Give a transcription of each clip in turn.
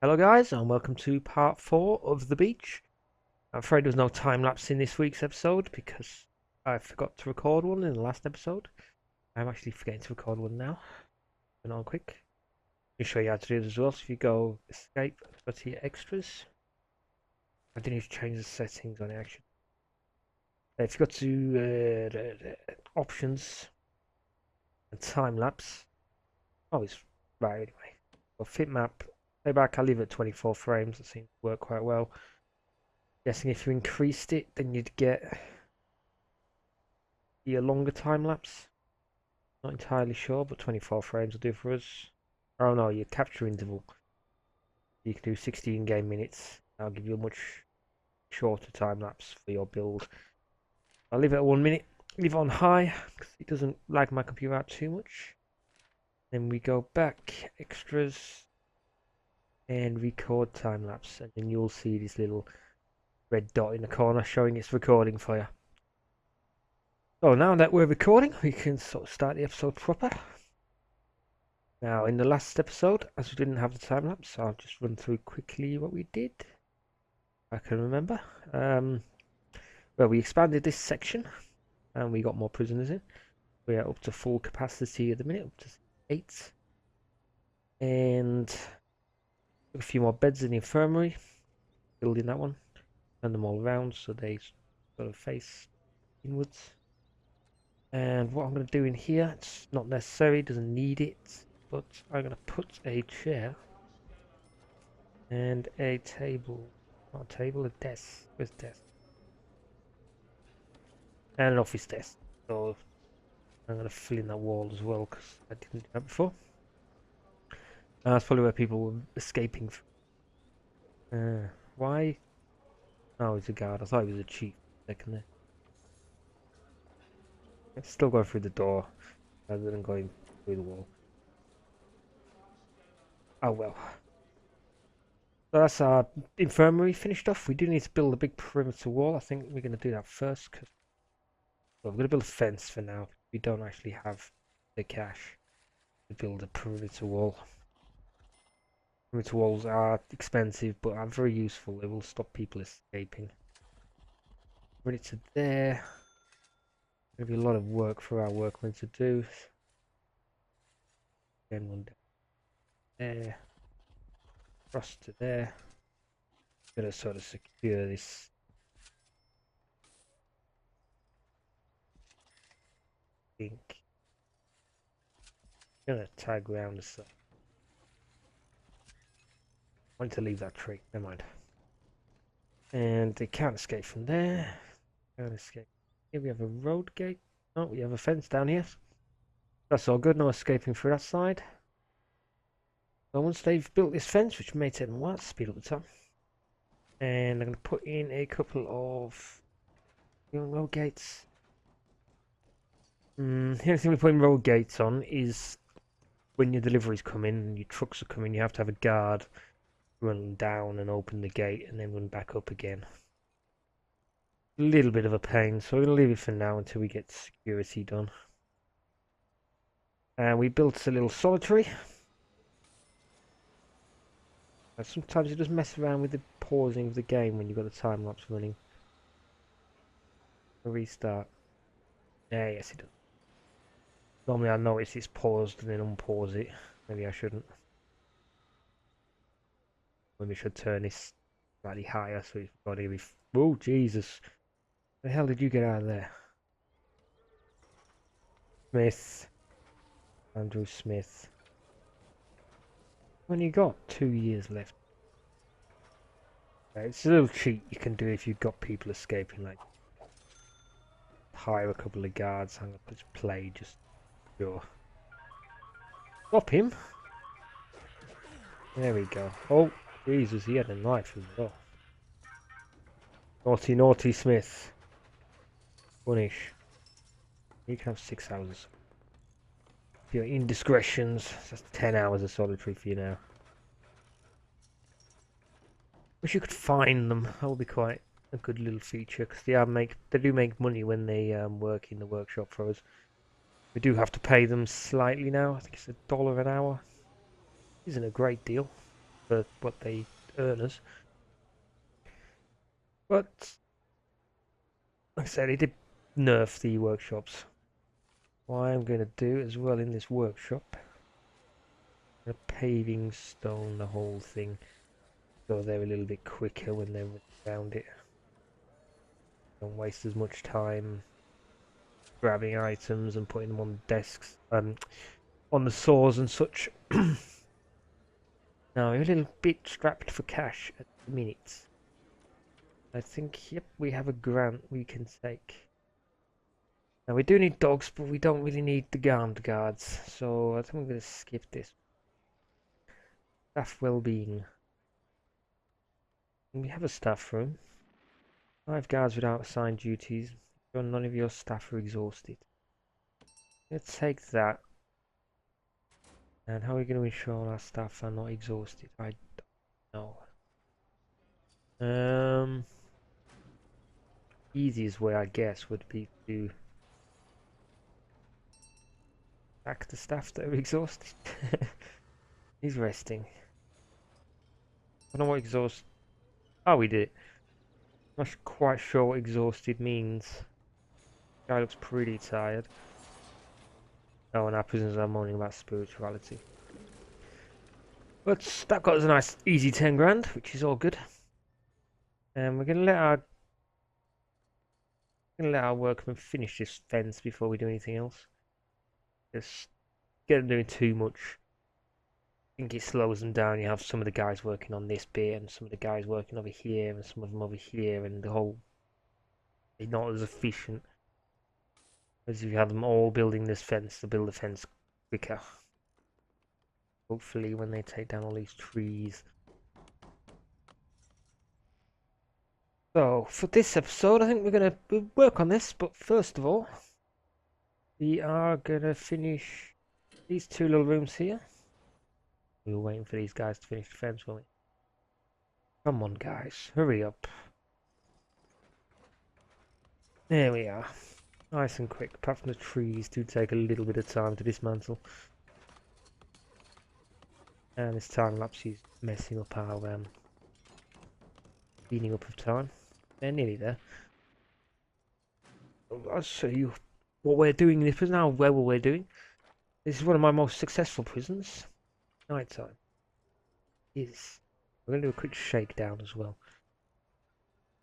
Hello guys, and welcome to part 4 of The Beach. I'm afraid there was no time-lapse in this week's episode because I forgot to record one in the last episode. I'm actually forgetting to record one now. Been on quick. I'll show you how to do it as well. So if you go escape, go to your extras. I didn't need to change the settings on it actually. If you go to the options and time-lapse. Oh, it's right anyway. Well, fit map. Playback, I'll leave it at 24 frames. That seems to work quite well. Guessing if you increased it, then you'd get a longer time lapse. Not entirely sure, but 24 frames will do for us. Oh no, your capture interval. You can do 16 game minutes. That'll give you a much shorter time lapse for your build. I'll leave it at 1 minute. Leave it on high because it doesn't lag my computer out too much. Then we go back, extras, and record time lapse, and then you'll see this little red dot in the corner showing it's recording for you. So now that we're recording, we can sort of start the episode proper. Now, in the last episode, as we didn't have the time lapse, I'll just run through quickly what we did. I can remember. Well, we expanded this section, and we got more prisoners in. We are up to full capacity at the minute, up to 8. And a few more beds in the infirmary. Building that one. Turn them all around so they sort of face inwards. And what I'm going to do in here, it's not necessary, doesn't need it, but I'm going to put a chair and a table. Not a table, a desk. Where's the desk? And an office desk. So I'm going to fill in that wall as well because I didn't do that before. That's probably where people were escaping from. Why? Oh, he's a guard. I thought he was a chief second there. Let's still go through the door rather than going through the wall. Oh well. So that's our infirmary finished off. We do need to build a big perimeter wall. I think we're going to do that first. Cause, well, we're going to build a fence for now. We don't actually have the cash to build a perimeter wall. Perimeter walls are expensive but are very useful. They will stop people escaping. Bring it to there. Going to be a lot of work for our workmen to do. Then one down there. Across to there. Going to sort of secure this. Going to tag around the side. I want to leave that tree. Never mind. And they can't escape from there. Can't escape. Here we have a road gate. Oh, we have a fence down here. That's all good. No escaping through that side. So once they've built this fence, which may take them a while to speed up the time, and I'm going to put in a couple of road gates. The only thing we put in road gates on is when your deliveries come in and your trucks are coming, you have to have a guard run down and open the gate and then run back up again. A little bit of a pain, so we're going to leave it for now until we get security done. And we built a little solitary. And sometimes it does mess around with the pausing of the game when you've got the time lapse running. Restart. Yeah, yes it does. Normally I notice it's paused and then unpause it. Maybe I shouldn't. Maybe I should turn this slightly higher so it's got to be. Oh Jesus! Where the hell did you get out of there? Smith. Andrew Smith. When you got 2 years left. It's a little cheat you can do if you've got people escaping, like hire a couple of guards, hang up his play, just sure. Stop him. There we go. Oh Jesus, he had a knife as well. Naughty, naughty Smith. Punish. You can have 6 hours. If your indiscretions, that's 10 hours of solitary for you now. Wish you could find them. That would be quite a good little feature because they do make money when they work in the workshop for us. We do have to pay them slightly now. I think it's $1 an hour. Isn't a great deal. for what they earn us. But like I said, it did nerf the workshops. What I'm going to do as well in this workshop, I'm paving stone the whole thing, so they're a little bit quicker when they're around it. Don't waste as much time grabbing items and putting them on desks, on the saws and such. Now, I'm a little bit strapped for cash at the minute. I think, yep, we have a grant we can take. Now, we do need dogs, but we don't really need the armed guards, so I think I'm going to skip this. Staff well-being. We have a staff room. 5 guards without assigned duties. Sure none of your staff are exhausted. Let's take that. And how are we going to ensure our staff are not exhausted? I don't know. Easiest way, I guess, would be to sack the staff that are exhausted. He's resting. I don't know what exhaust. Oh, we did it. Not quite sure what exhausted means. Guy looks pretty tired. Oh, and our prisoners are moaning about spirituality. But that got us a nice easy 10 grand, which is all good. And we're gonna let our workmen finish this fence before we do anything else. Just get them doing too much. I think it slows them down. You have some of the guys working on this bit, and some of the guys working over here, and some of them over here, and the whole they're not as efficient as if you have them all building this fence. To build the fence quicker. Hopefully, when they take down all these trees. So, for this episode, I think we're going to work on this, but first of all, we are going to finish these 2 little rooms here. We were waiting for these guys to finish the fence, weren't we? Come on, guys, hurry up. There we are. Nice and quick, apart from the trees do take a little bit of time to dismantle. And this time lapse is messing up our speeding up of time. They're nearly there. I'll show you what we're doing in this prison now, where we're doing. This is one of my most successful prisons. Night time. We're going to do a quick shakedown as well.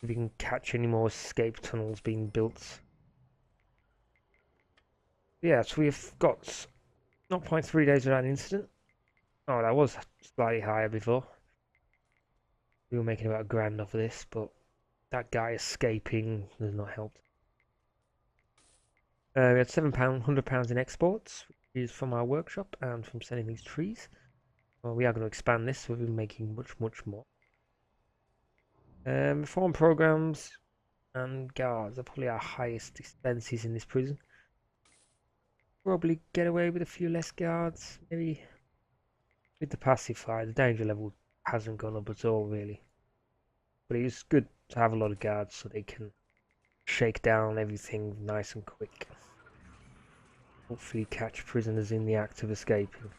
If we can catch any more escape tunnels being built. Yeah, so we've got 0.3 days without an incident. Oh, that was slightly higher before. We were making about £1,000 off of this, but that guy escaping has not helped. We had £100 in exports, which is from our workshop and from selling these trees. Well, we are going to expand this, so we'll be making much more. Reform programs and guards are probably our highest expenses in this prison. Probably get away with a few less guards, maybe. With the pacifier, the danger level hasn't gone up at all, really. But it's good to have a lot of guards so they can shake down everything nice and quick. Hopefully catch prisoners in the act of escaping.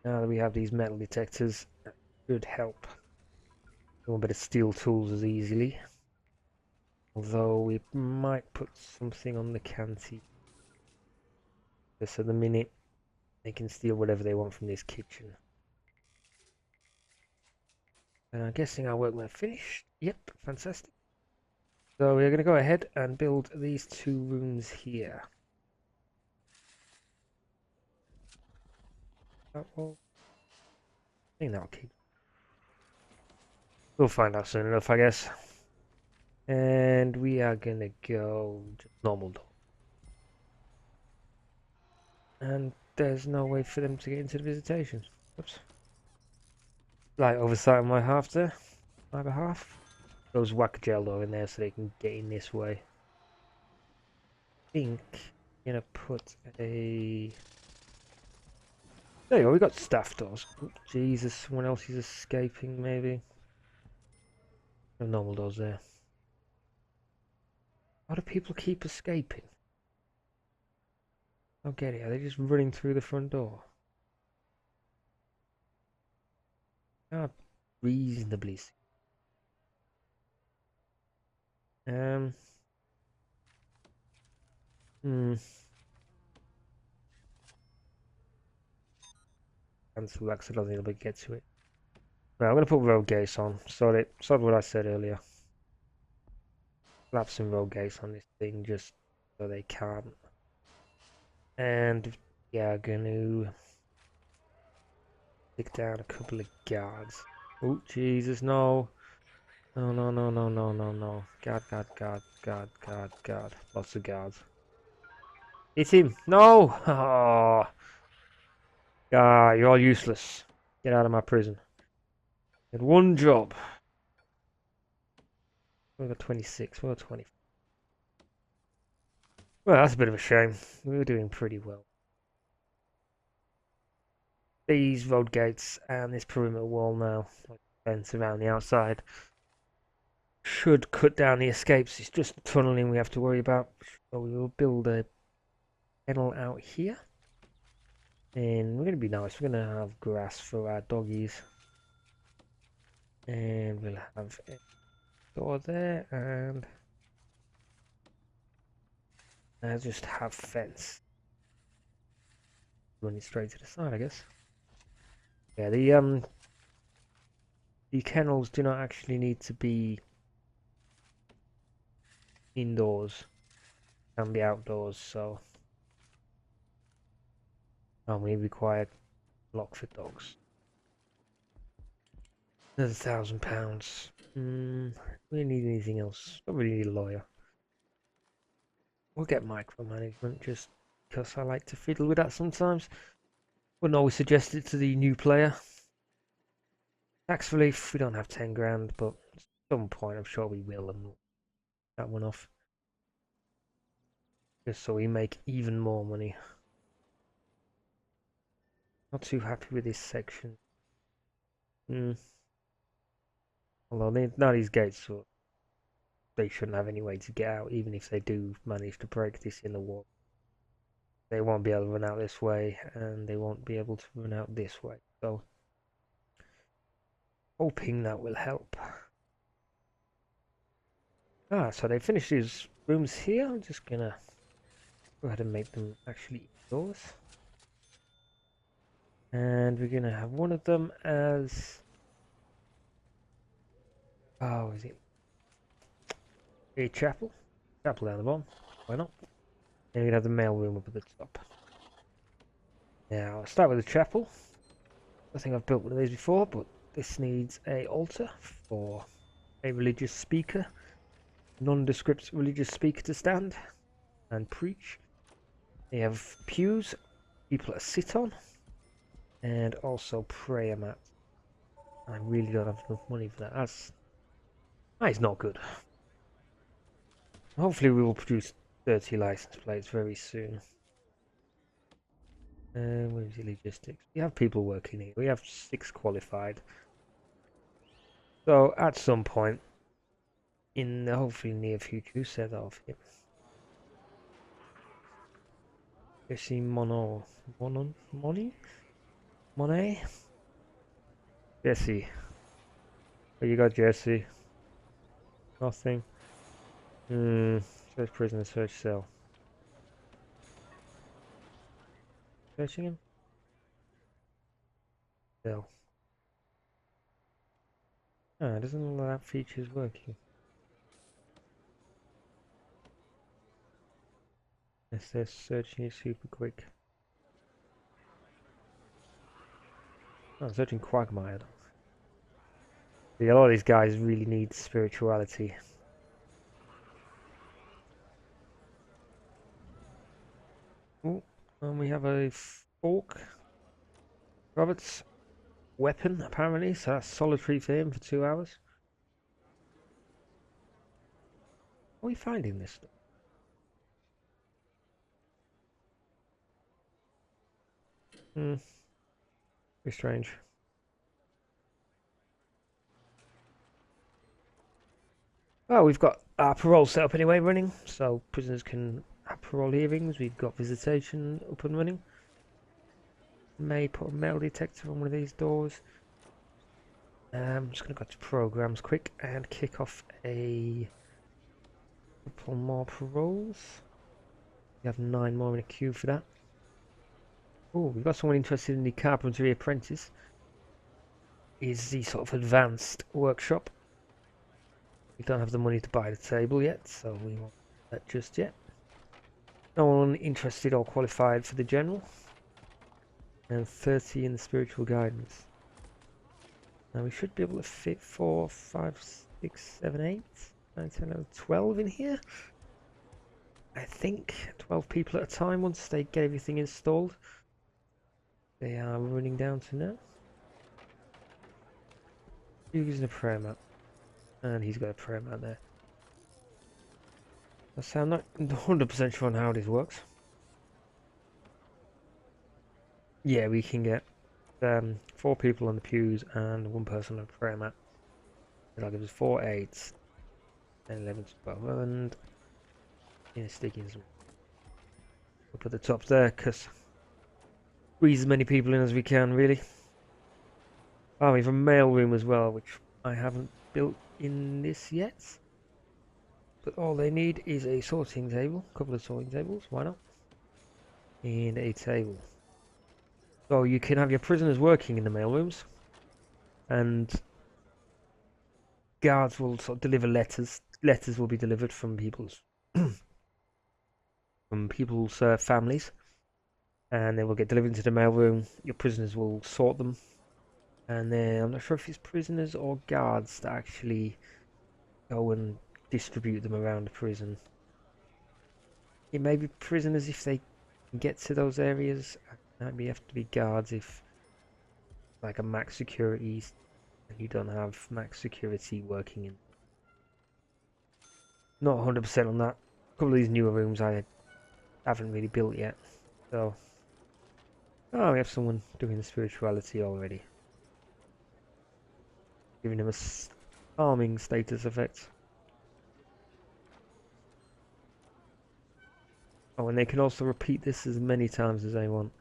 Now that we have these metal detectors, that should help. We won't be able to steal tools as easily. Although we might put something on the canteen. Just at the minute, they can steal whatever they want from this kitchen. And I'm guessing our workmen are finished. Yep, fantastic. So we're going to go ahead and build these 2 rooms here. That will... I think that'll keep. We'll find out soon enough, I guess. And we are going to go just normal door. And there's no way for them to get into the visitation. Oops. Like oversight on my half there. My behalf. Those whack gel door in there so they can get in this way. I think I'm gonna put a... There you go, we got staff doors. Oops, Jesus, someone else is escaping maybe. No normal doors there. Why do people keep escaping? I don't get it, are they just running through the front door? Not reasonably. Um. Hmm. Cancel that 'cause I don't think I'll get to it. Right, I'm gonna put road gates on. Sorry what I said earlier. Slap some road gates on this thing just so they can't. And yeah, gonna stick down a couple of guards. Oh Jesus, no! No, no, no, no, no, no, no! Guard, guard, guard, guard, guard, guard. Lots of guards. Hit him! No! Oh, ah, you're all useless. Get out of my prison. Did one job. We got 26. We got 20. Well, that's a bit of a shame. We were doing pretty well. These road gates and this perimeter wall now, like fence around the outside, should cut down the escapes. It's just tunneling we have to worry about. So we will build a kennel out here. And we're going to be nice. We're going to have grass for our doggies. And we'll have a door there. And I'll just have fence. Running straight to the side, I guess. Yeah, the kennels do not actually need to be indoors. Can be outdoors, so we require lock for dogs. Another £1,000. We need anything else? Don't really need a lawyer. We'll get micromanagement just because I like to fiddle with that sometimes. Wouldn't always suggest it to the new player. Tax relief, we don't have 10 grand, but at some point I'm sure we will, and we'll that one off. Just so we make even more money. Not too happy with this section. Although now these gates, so they shouldn't have any way to get out, even if they do manage to break this in the wall. They won't be able to run out this way, and they won't be able to run out this way. So, hoping that will help. So they finished these rooms here. I'm just gonna go ahead and make them actually indoors. And we're gonna have one of them as... Oh, is it? A chapel? Chapel down the bottom. Why not? And we're gonna have the mail room up at the top. Now, I'll start with the chapel. I think I've built one of these before, but this needs a altar for a religious speaker, nondescript religious speaker to stand and preach. They have pews, people to sit on, and also prayer mats. I really don't have enough money for that. That is not good. Hopefully we will produce 30 license plates very soon. Where's the logistics? We have people working here. We have 6 qualified. So at some point, in the hopefully near future, set off here. Jessi Mono. Monet? Jessi. What you got, Jessi? Nothing. Search prisoner, search cell. Searching him? Cell. It doesn't look like that feature's working. Yes, they're searching it super quick. I'm searching Quagmire. Yeah, a lot of these guys really need spirituality. Oh, and we have a fork. Robert's weapon, apparently, so that's solitary for him for 2 hours. Are we finding this stuff? Very strange. Well, we've got our parole set up anyway running, so prisoners can have parole hearings. We've got visitation up and running. May put a metal detector on one of these doors. I'm just going to go to programs quick and kick off a couple more paroles. We have 9 more in a queue for that. Oh, we've got someone interested in the carpentry apprentice. Is the sort of advanced workshop. We don't have the money to buy the table yet, so we won't do that just yet. No one interested or qualified for the general. And 30 in the spiritual guidance. Now we should be able to fit 4, 5, 6, 7, 8, 9, 10, 11, 12 in here. I think 12 people at a time once they get everything installed. They are running down to now. Using a prayer mat. And he's got a prayer mat there. So I'm not 100% sure on how this works. Yeah, we can get 4 people on the pews and 1 person on a prayer mat. That'll give us 4, 8, 10, 11, 12, and sticking some up at the top there, because squeeze as many people in as we can, really. Oh, we have a mail room as well, which I haven't built in this yet. But all they need is a sorting table, a couple of sorting tables, why not? And a table. So you can have your prisoners working in the mail rooms, and guards will sort of deliver letters. Letters will be delivered from people's families, and they will get delivered into the mail room. Your prisoners will sort them, and then I'm not sure if it's prisoners or guards that actually go and distribute them around the prison. It may be prisoners if they can get to those areas. It might have to be guards if like a max security and you don't have max security working in. Not 100% on that. A couple of these newer rooms I haven't really built yet. So, oh, we have someone doing the spirituality already. Giving him a calming status effect. Oh, and they can also repeat this as many times as they want.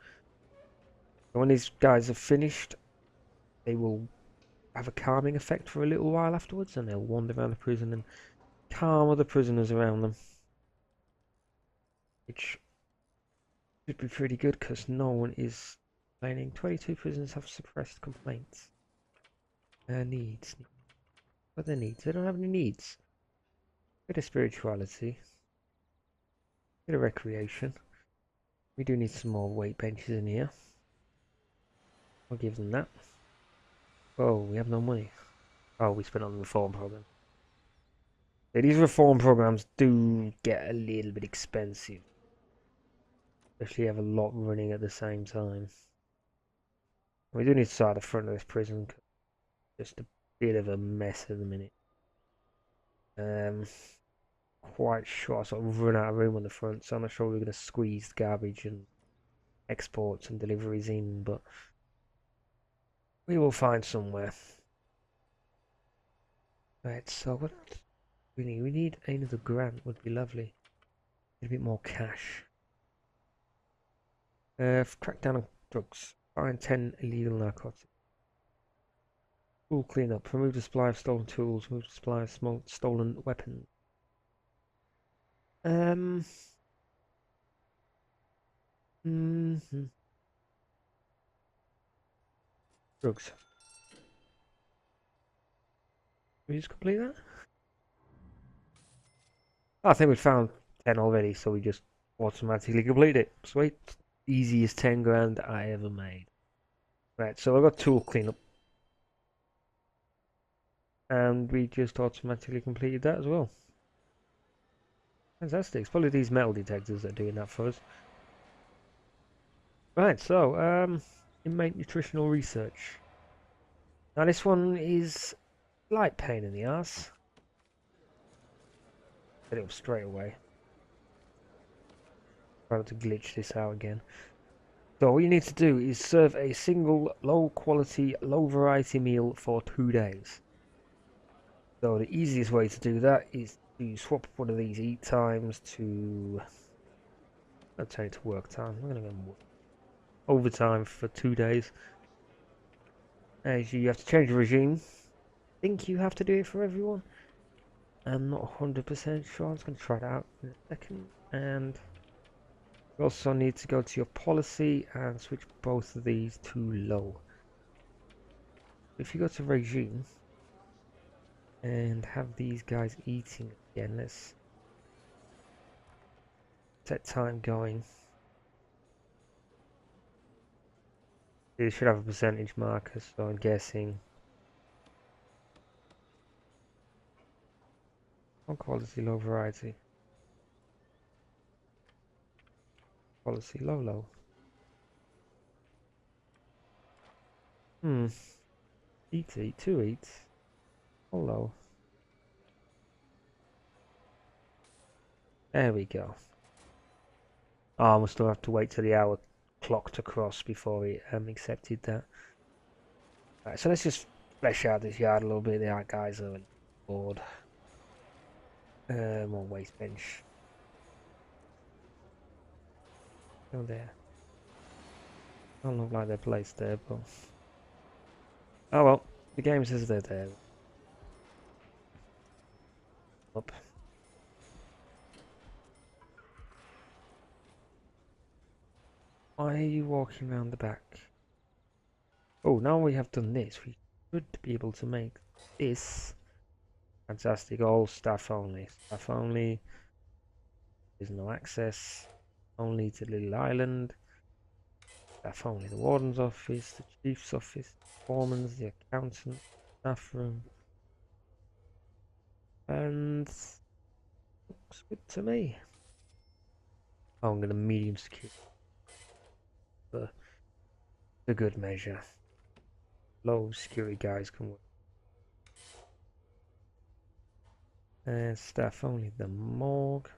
And when these guys are finished, they will have a calming effect for a little while afterwards, and they'll wander around the prison and calm other prisoners around them. Which should be pretty good, because no one is complaining. 22 prisoners have suppressed complaints. Needs. What are their needs? They don't have any needs. Bit of spirituality. Bit of recreation. We do need some more weight benches in here. I'll give them that. Oh, we have no money. Oh, we spent on the reform program. Yeah, these reform programs do get a little bit expensive. Especially have a lot running at the same time. We do need to start the front of this prison. Just a bit of a mess at the minute. Quite sure I sort of run out of room on the front, so I'm not sure we're going to squeeze garbage and exports and deliveries in, but we will find somewhere. Right, so what we need? We need another grant, would be lovely. A bit more cash. Crack down on drugs. Find 10 illegal narcotics. Pool cleanup. Remove the supply of stolen tools. Remove the supply of stolen weapons. Drugs. Can we just complete that? I think we found 10 already, so we just automatically complete it. Sweet. Easiest 10 grand I ever made. Right, so I got tool cleanup. And we just automatically completed that as well. Fantastic. It's probably these metal detectors that are doing that for us. Right, so, inmate nutritional research. Now this one is a slight pain in the ass. Get it up straight away. Try not to glitch this out again. So all you need to do is serve a single low quality, low variety meal for 2 days. So the easiest way to do that is to swap one of these eat times to, I'll turn it to work time. I'm going to go overtime for 2 days. As you have to change the regime. I think you have to do it for everyone. I'm not 100% sure. I'm just going to try it out in a second. And you also need to go to your policy and switch both of these to low. If you go to regime and have these guys eating again, let's set time going. They should have a percentage marker, so I'm guessing. On quality, low variety. Policy, low, low. Eat, 2 eats. Oh, low. There we go. Oh, we'll still have to wait till the hour clock to cross before it accepted that. Right, so let's just flesh out this yard a little bit. The guys are bored. More waste bench. Go there. Don't look like they're placed there, but oh well. The game says they're there. Up. Why are you walking around the back? Oh, now we have done this, we should be able to make this fantastic. All staff only. Staff only. There's no access. Only to Little Island. Staff only. The warden's office, the chief's office, the foreman's, the accountant, staff room. And looks good to me. Oh, I'm going to medium security. For a good measure. Low security guys can work. And staff only the morgue.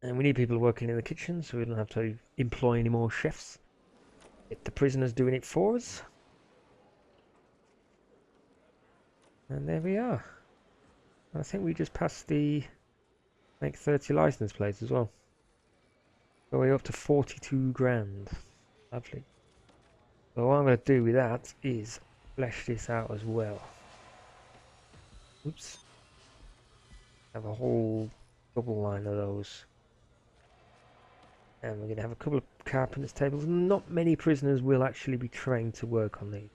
And we need people working in the kitchen so we don't have to employ any more chefs. Get the prisoners doing it for us. And there we are. I think we just passed the make 30 license plates as well. Going up to 42 grand. Lovely. So what I'm going to do with that is flesh this out as well. Oops. Have a whole double line of those. And we're going to have a couple of carpenters' tables. Not many prisoners will actually be trained to work on these.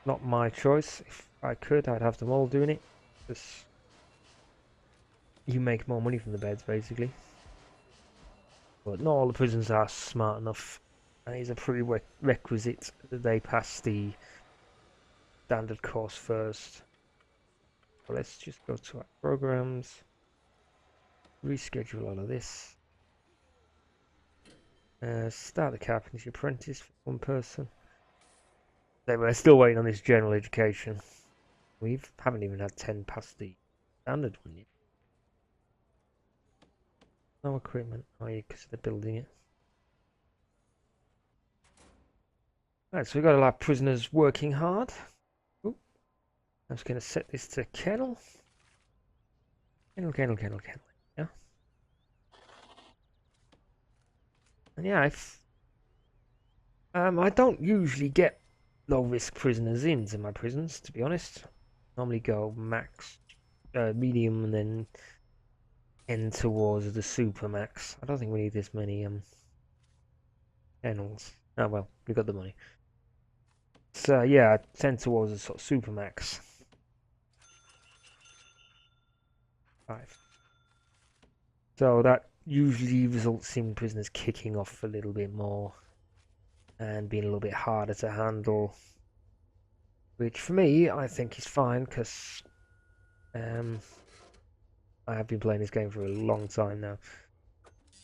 Not my choice. If I could, I'd have them all doing it. Because you make more money from the beds, basically. But not all the prisoners are smart enough. And it's a prerequisite that they pass the standard course first. So let's just go to our programs. Reschedule all of this. Start the carpentry apprentice for one person. Then we're still waiting on this general education. We haven't even had 10 past the standard one yet. No equipment. Oh yeah, because they're building it. Right, so we've got a lot of prisoners working hard. Ooh. I'm just going to set this to kennel. Kennel. Yeah. And yeah, I don't usually get low-risk prisoners into my prisons, to be honest. Normally go max, medium, and then end towards the super max. I don't think we need this many kennels. Oh well, we got the money. So yeah, I tend towards the sort of super max. 5. So that usually results in prisoners kicking off a little bit more and being a little bit harder to handle, which for me I think is fine because I have been playing this game for a long time now,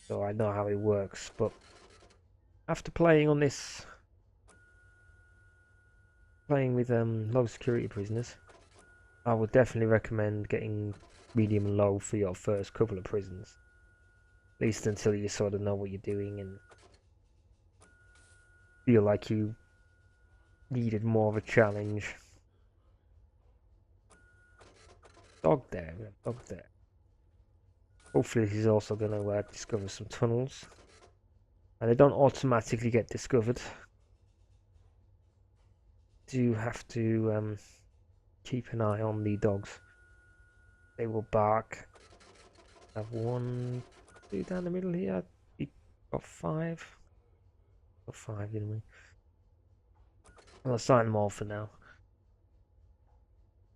so I know how it works. But after playing on this, playing with low security prisoners, I would definitely recommend getting medium and low for your first couple of prisons, at least until you sort of know what you're doing and feel like you needed more of a challenge. Dog there. Hopefully this is also going to discover some tunnels. And they don't automatically get discovered. do have to keep an eye on the dogs. They will bark. I have 1, 2 down the middle here. We got 5. Got 5, didn't we? I'll assign them all for now.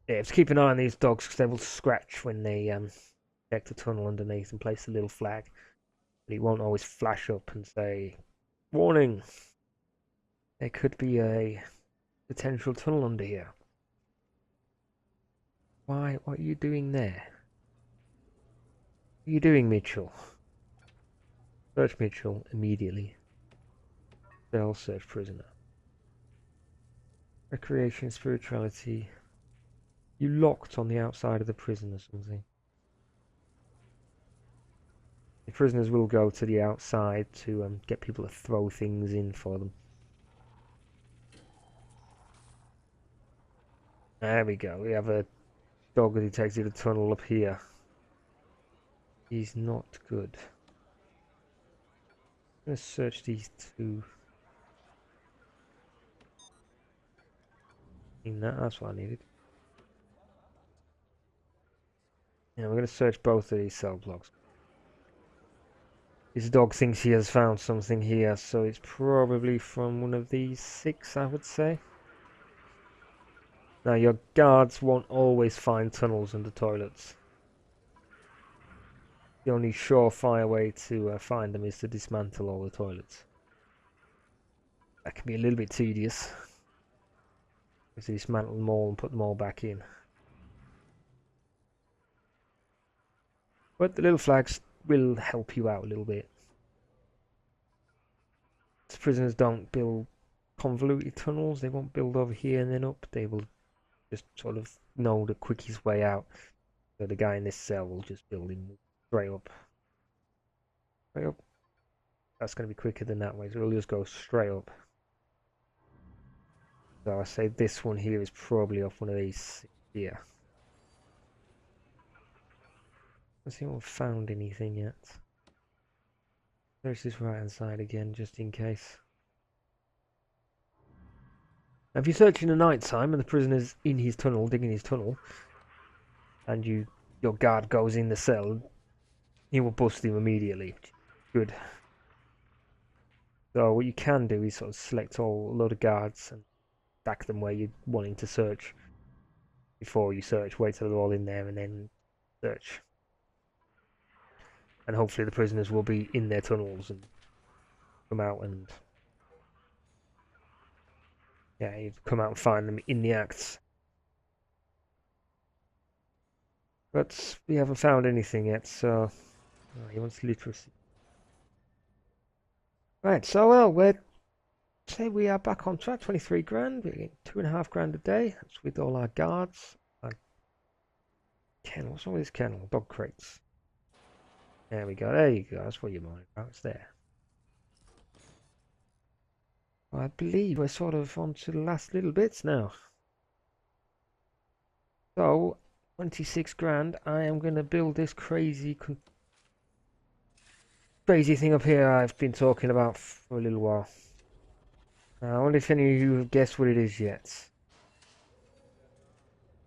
Yeah, just keep an eye on these dogs because they will scratch when they check the tunnel underneath and place a little flag. But it won't always flash up and say, "Warning! There could be a potential tunnel under here." Why? What are you doing there? What are you doing, Mitchell? Search Mitchell immediately. Cell search prisoner. Recreation, spirituality. You locked on the outside of the prison or something. The prisoners will go to the outside to get people to throw things in for them. There we go. We have a dog that takes you to the tunnel up here. He's not good. I'm going to search these 2. That's what I needed. Yeah, we're going to search both of these cell blocks. This dog thinks he has found something here, so it's probably from one of these 6, I would say. Now, your guards won't always find tunnels under toilets. The only surefire way to find them is to dismantle all the toilets. That can be a little bit tedious. Just dismantle them all and put them all back in. But the little flags will help you out a little bit. The prisoners don't build convoluted tunnels. They won't build over here and then up. They will just sort of know the quickest way out. So the guy in this cell will just build in straight up. Straight up. That's going to be quicker than that way. So it'll just go straight up. So I say this one here is probably off one of these here. Let's see if we've found anything yet. There's this right hand side again, just in case. Now, if you search in the night time and the prisoner's in his tunnel, digging his tunnel, and your guard goes in the cell, he will bust him immediately. Good. So what you can do is sort of select a load of guards and stack them where you're wanting to search. Before you search, wait till they're all in there and then search. And hopefully the prisoners will be in their tunnels and come out and you come out and find them in the acts. But we haven't found anything yet, so he wants literacy. Right, so well, we are back on track. 23 grand. We're getting 2.5 grand a day. That's with all our guards. Kennel. What's wrong with this kennel? Dog crates. There we go. There you go. That's what you're minding about. It's there. I believe we're sort of on to the last little bits now. So, 26 grand. I am going to build this crazy thing up here I've been talking about for a little while. I wonder if any of you have guessed what it is yet.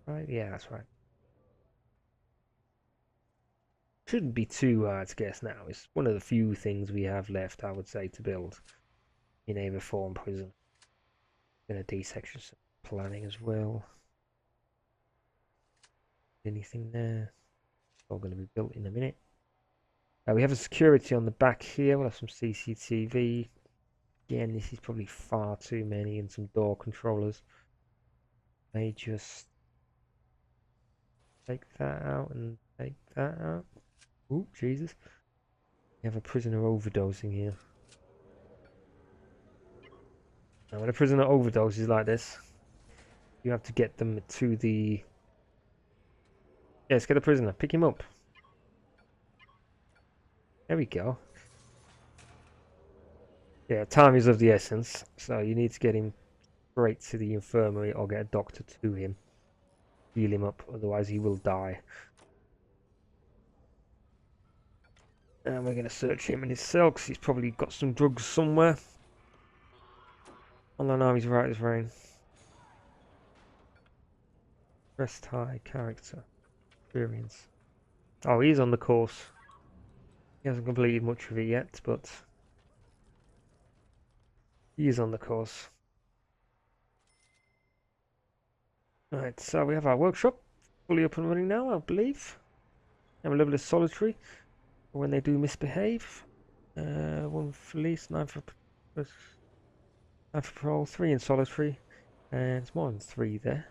Right? Yeah, that's right. Shouldn't be too hard to guess now. It's one of the few things we have left, I would say, to build in a reform prison. Gonna D-section some planning as well. Anything there? All going to be built in a minute. We have a security on the back here. We'll have some CCTV. Again, this is probably far too many, and some door controllers. May just take that out and take that out. Ooh, Jesus. We have a prisoner overdosing here. Now, when a prisoner overdoses like this, you have to get them to the... Yeah, let's get the prisoner. Pick him up. There we go. Yeah, time is of the essence, so you need to get him straight to the infirmary or get a doctor to him. Heal him up, otherwise he will die. And we're going to search him in his cell because he's probably got some drugs somewhere. All I know he's right as rain. Rest high, character, experience. Oh, he's on the course. He hasn't completed much of it yet, but he is on the course. Right, so we have our workshop fully up and running now, I believe. Have a level of solitary when they do misbehave. 1 for police, 9 for patrol, 3 in solitary, and it's more than 3 there.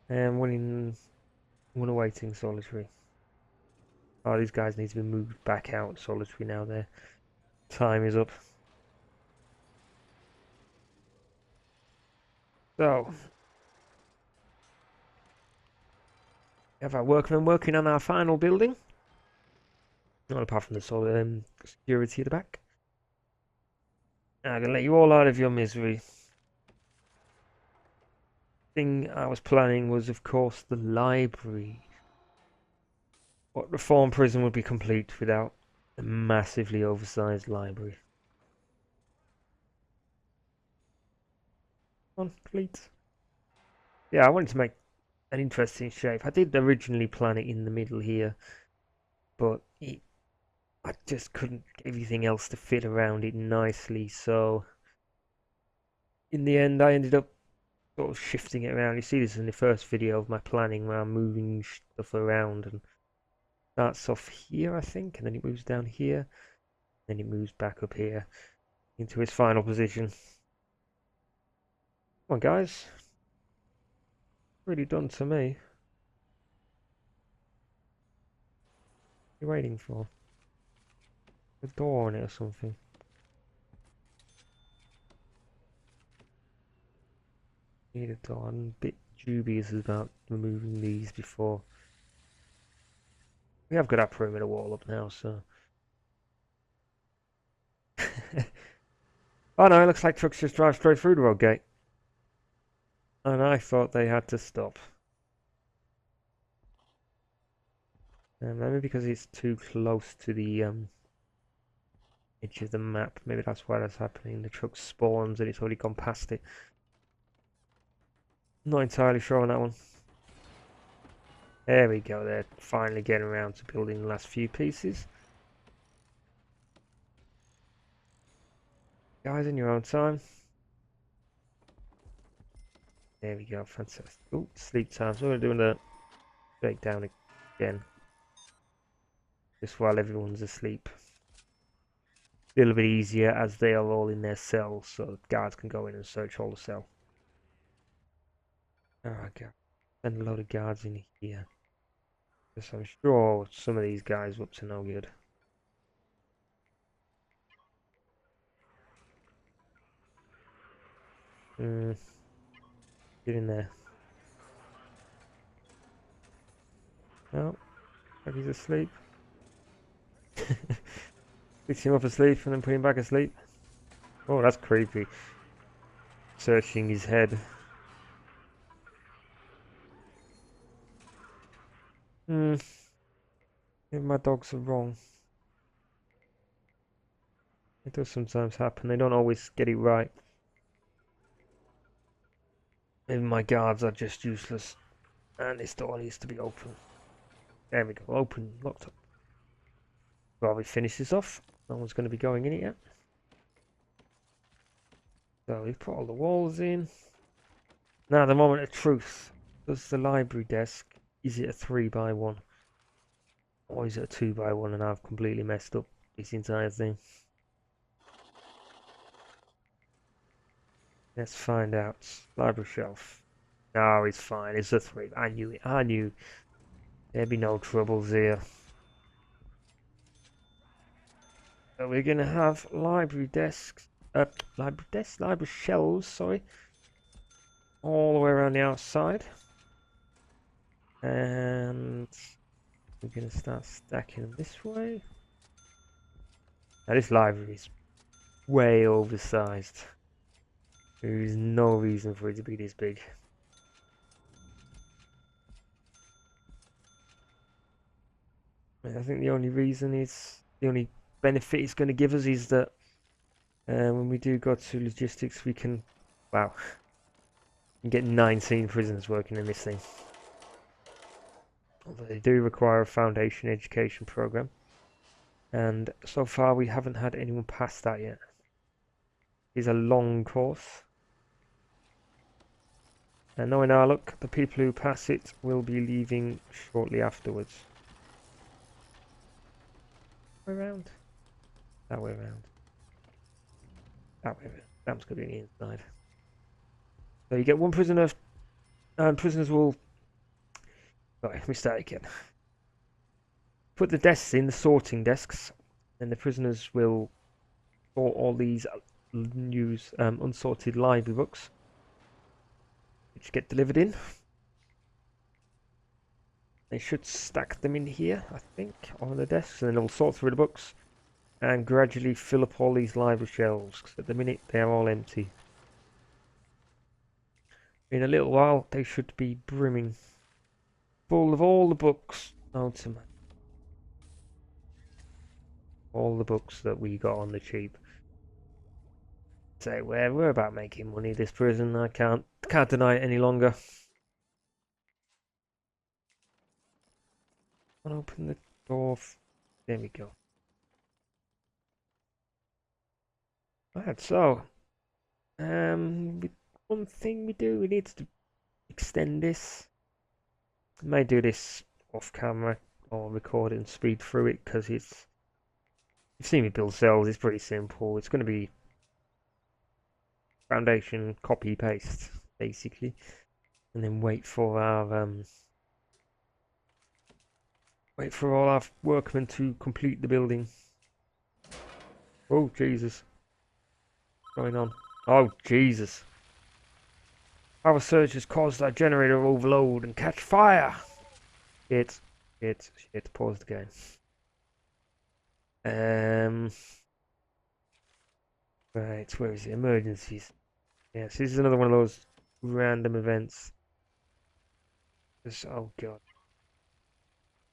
And 1 awaiting solitary. Oh, these guys need to be moved back out solitary now. Their time is up. So, we have our workmen working on our final building. Not apart from the solid security at the back. I'm gonna let you all out of your misery. Thing I was planning was, of course, the library. What reform prison would be complete without a massively oversized library? Complete. Yeah, I wanted to make an interesting shape. I did originally plan it in the middle here, but I just couldn't get everything else to fit around it nicely, so in the end I ended up sort of shifting it around. You see this in the first video of my planning where I'm moving stuff around, and starts off here, I think, and then it moves down here, then it moves back up here into its final position. Come on, guys. Really done to me. What are you waiting for? A door on it or something? Need a door. I'm a bit dubious about removing these before. We have got our perimeter wall up now, so. Oh no, it looks like trucks just drive straight through the road gate. And I thought they had to stop. Maybe because it's too close to the edge of the map. Maybe that's why that's happening. The truck spawns and it's already gone past it. Not entirely sure on that one. There we go. They're finally getting around to building the last few pieces. Guys, in your own time. There we go. Fantastic. Oh, sleep time. So we're doing the breakdown again. Just while everyone's asleep. A little bit easier as they are all in their cells, so guards can go in and search all the cell. Alright, go. Send a load of guards in here. Because I'm sure some of these guys are up to no good. Get in there. No, he's asleep. Fix him up asleep and then put him back asleep. Oh, that's creepy. Searching his head. Maybe my dogs are wrong. It does sometimes happen. They don't always get it right. Maybe my guards are just useless. And this door needs to be open. There we go. Open. Locked up. While we finish this off. No one's going to be going in it yet. So we've put all the walls in. Now the moment of truth. Does the library desk, is it a 3x1? Or is it a 2x1 and I've completely messed up this entire thing? Let's find out. Library shelf. No, it's fine. It's a 3. I knew it. I knew there'd be no troubles here. So we're going to have library desks. Library shelves, sorry. All the way around the outside. And we're going to start stacking them this way. Now this library is way oversized. There is no reason for it to be this big. I think the only reason is, the only benefit it's going to give us is that when we do go to logistics, we can, wow, You get 19 prisoners working in this thing. Although they do require a foundation education program. And so far we haven't had anyone pass that yet. It's a long course. And knowing our luck, the people who pass it will be leaving shortly afterwards. Around? That way around. That way around. That's going to be the inside. So you get one prisoner, and prisoners will... Sorry, let me start again. Put the desks in, the sorting desks, and the prisoners will sort all these unsorted library books, which get delivered in. They should stack them in here, I think, on the desks, and then they'll sort through the books and gradually fill up all these library shelves, because at the minute they are all empty. In a little while, they should be brimming full of all the books. All the books that we got on the cheap. So we're about making money. This prison, I can't deny it any longer. I'll open the door. There we go. Right, so one thing we need to extend this. I may do this off camera or record it and speed through it because it's. You've seen me build cells. It's pretty simple. It's going to be foundation copy paste basically, and then wait for all our workmen to complete the building. Oh Jesus! What's going on? Oh Jesus! Power surge has caused our generator overload and catch fire. Shit! Paused again. Right, where is it? Emergencies. Yes, this is another one of those random events. Oh god.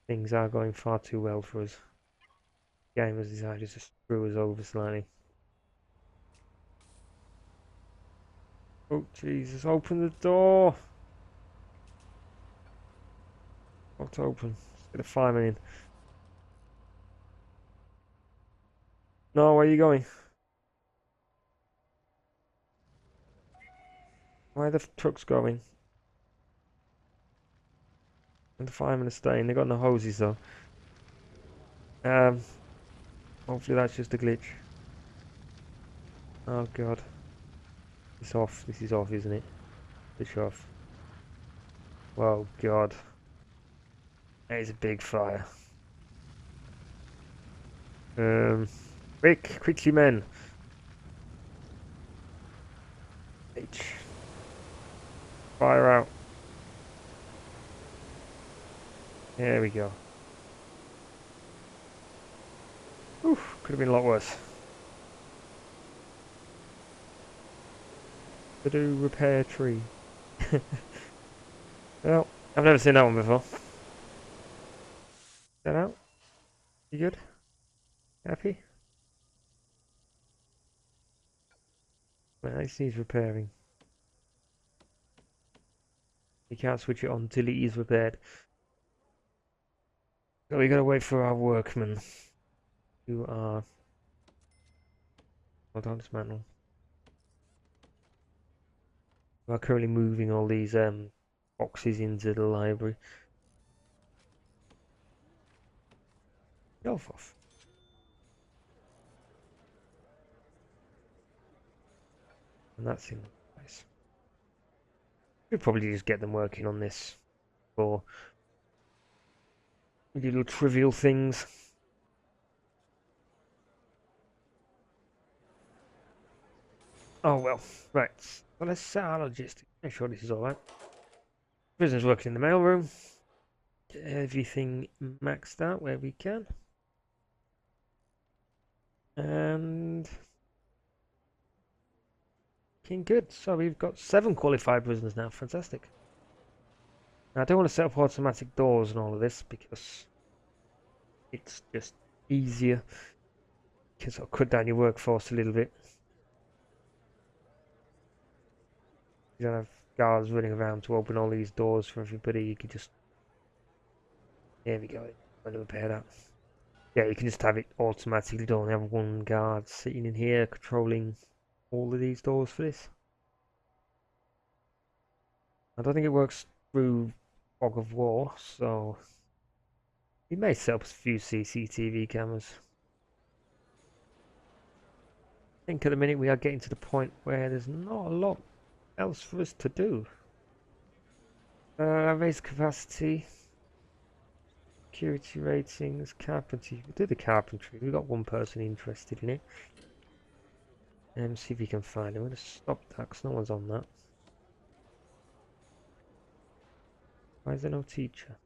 Things are going far too well for us. Game has decided to screw us over slightly. Oh Jesus, open the door! What's open? Let's get a fireman in. No, where are you going? Why are the trucks going? And the firemen are staying. They got no hoses though. Hopefully that's just a glitch. Oh god. It's off. This is off, isn't it? Switch off. Oh god. That is a big fire. Quickly men. H. Fire out. There we go. Oof, could have been a lot worse. To do repair tree. Well, I've never seen that one before. That out? You good? Happy? Well, this needs repairing. You can't switch it on until it is repaired. So we gotta wait for our workmen who are... Hold on, dismantle. We are currently moving all these boxes into the library. Go off. And that's in place. We'll probably just get them working on this for little trivial things. Oh well, right. Well, let's set our logistics. Make sure this is alright. Prisoners working in the mailroom. Get everything maxed out where we can. And looking good. So we've got 7 qualified prisoners now. Fantastic. Now, I don't want to set up automatic doors and all of this because it's just easier. Because it'll cut down your workforce a little bit. You don't have guards running around to open all these doors for everybody. You could just... There we go. I'm going to repair that. Yeah, you can just have it automatically done. Have one guard sitting in here controlling all of these doors for this. I don't think it works through Fog of War, so we may set up a few CCTV cameras. I think at the minute we are getting to the point where there's not a lot else for us to do. Raise capacity, security ratings, carpentry. We'll do the carpentry. We've got one person interested in it. See if we can find him. I'm going to stop that because no one's on that. Why is there no teacher?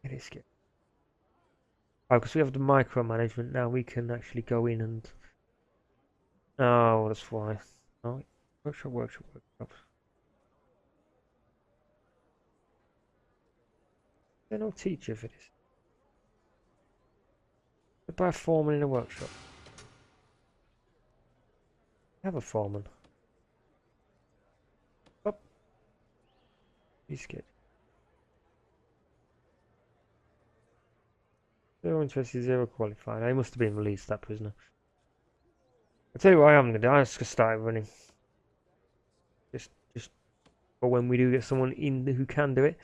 It is good. Oh, because we have the micromanagement now, we can actually go in and... Oh, that's why. Oh, workshop. There's no teacher for this. Goodbye, a foreman in a workshop. Have a foreman. Up. He's good. Zero interested, zero qualified. I must have been released, that prisoner. I'll tell you what I'm going to do. I'm just going to start running. Just for when we do get someone in who can do it.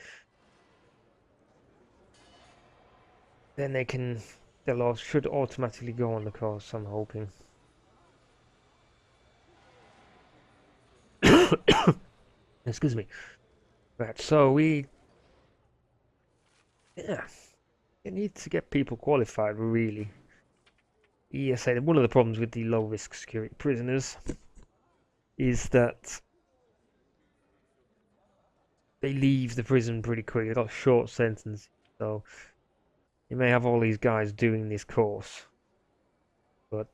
Then they can... They should automatically go on the course, I'm hoping. Excuse me. Right, so we... Yeah. You need to get people qualified, really. Yes, one of the problems with the low-risk security prisoners is that they leave the prison pretty quick. They've got short sentences, so you may have all these guys doing this course, but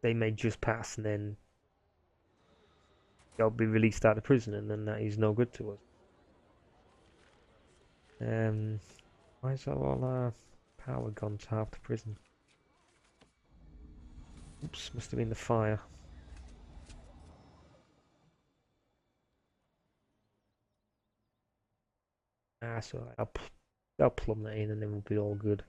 they may just pass and then they'll be released out of prison, and then that is no good to us. Why is all our power gone to half the prison? Oops, must have been the fire. So I'll plumb that in and then we'll be all good.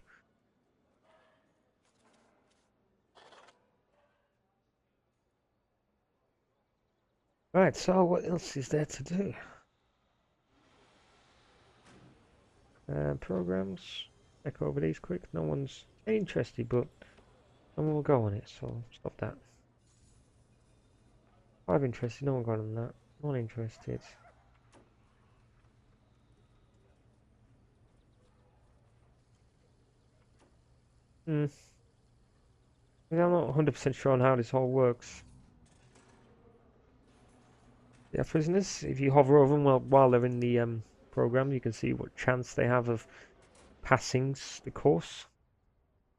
Right, so what else is there to do? Programs. Check over these quick. No one's interested, but someone will go on it, so stop that. 5 interested, no one got on that. Not interested. I'm not 100% sure on how this all works. Yeah, prisoners, if you hover over them while they're in the program, you can see what chance they have of passing the course.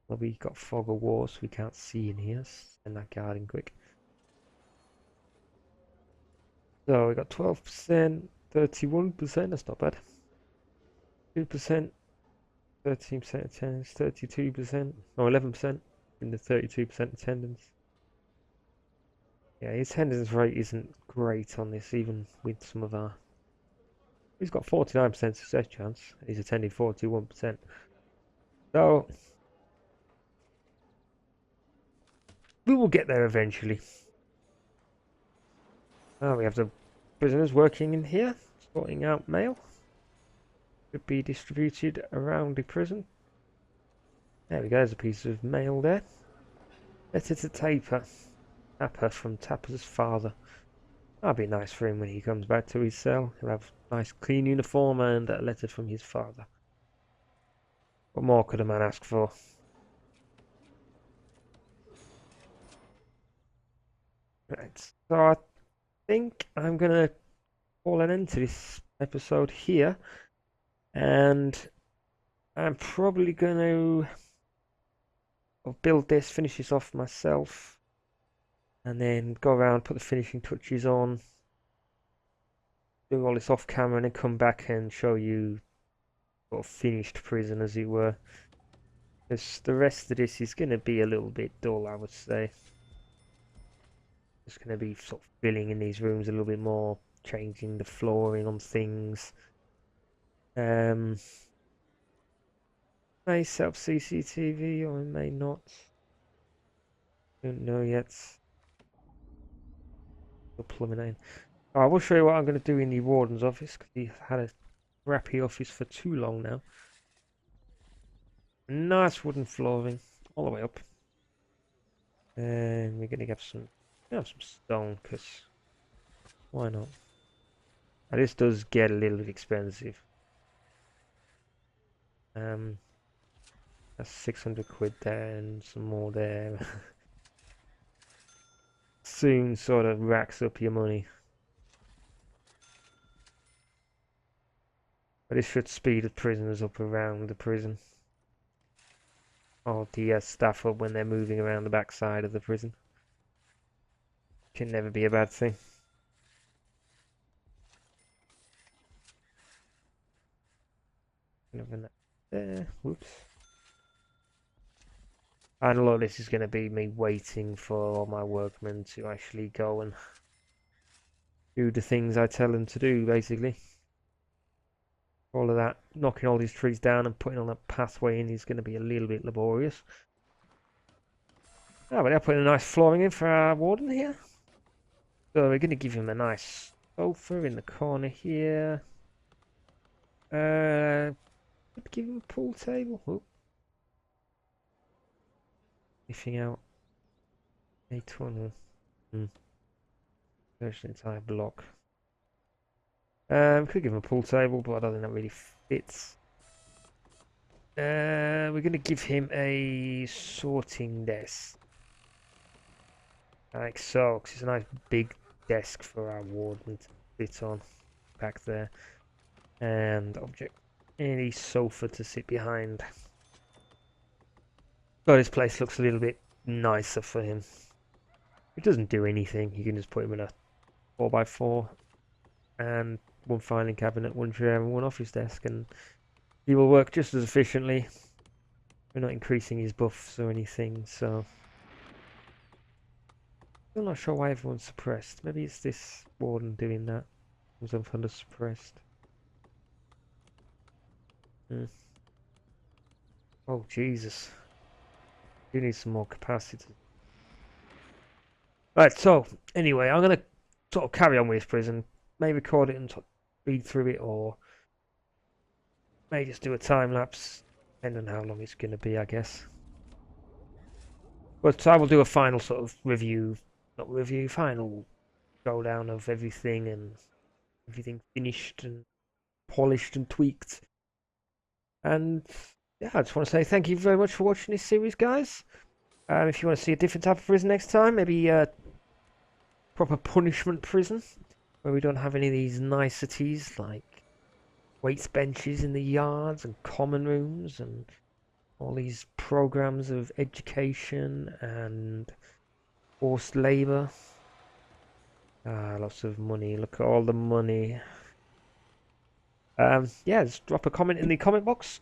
Well, we got fog of war, so we can't see in here. Send that guard in quick. So we got 12%, 31%, that's not bad. 2%, 13% attendance, 32%, or 11% in the 32% attendance. Yeah, his attendance rate isn't great on this, even with some of our... He's got 49% success chance. He's attending 41%. So, we will get there eventually. Oh, we have the prisoners working in here, sorting out mail. Could be distributed around the prison. There we go, there's a piece of mail there. Letter to Tapper from Tapper's father. That'll be nice for him when he comes back to his cell. He'll have a nice clean uniform and a letter from his father. What more could a man ask for? Right, so I think I'm gonna call an end to this episode here, and I'm probably gonna build this, finish this off myself, and then go around, put the finishing touches on, do all this off camera, and then come back and show you sort of finished prison, as it were. Because the rest of this is gonna be a little bit dull, I would say. Just going to be sort of filling in these rooms a little bit more, changing the flooring on things. May set up CCTV or it may not. Don't know yet. Still plumbing in. I will show you what I'm going to do in the warden's office because he had a crappy office for too long now. Nice wooden flooring all the way up. And we're going to get some stone because why not? Now, this does get a little bit expensive. That's 600 quid there and some more there. Soon sort of racks up your money. But it should speed the prisoners up around the prison. Or the staff up when they're moving around the backside of the prison. Can never be a bad thing. There. Whoops. And a lot of this is going to be me waiting for all my workmen to actually go and do the things I tell them to do, basically. All of that, knocking all these trees down and putting on that pathway in is going to be a little bit laborious. Oh, but they're putting a nice flooring in for our warden here. So we're going to give him a nice sofa in the corner here. Give him a pool table. Oh. Anything out? 820. There's an entire block. Could give him a pool table, but I don't think that really fits. We're going to give him a sorting desk. Like so, 'cause it's a nice big desk for our warden to sit on back there. And object. Any sofa to sit behind. But this place looks a little bit nicer for him. It doesn't do anything. You can just put him in a 4x4 and one filing cabinet, one chair, and one office desk, and he will work just as efficiently. We're not increasing his buffs or anything, so still not sure why everyone's suppressed. Maybe it's this warden doing that. Comes up under suppressed. Oh Jesus. You need some more capacity. Right, so anyway, I'm gonna sort of carry on with this prison. May record it and read through it, or may just do a time lapse, depending on how long it's gonna be, I guess. But I will do a final sort of review, final showdown of everything and everything finished and polished and tweaked. And yeah, I just want to say thank you very much for watching this series, guys. If you want to see a different type of prison next time, maybe a proper punishment prison, where we don't have any of these niceties like weights benches in the yards and common rooms and all these programs of education and forced labor. Lots of money. Look at all the money. Yeah, just drop a comment in the comment box.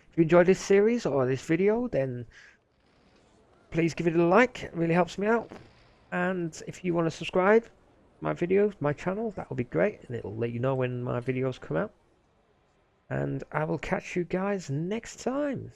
If you enjoyed this series or this video, then please give it a like. It really helps me out. And if you want to subscribe to my videos, my channel, that will be great, and it'll let you know when my videos come out. And I will catch you guys next time.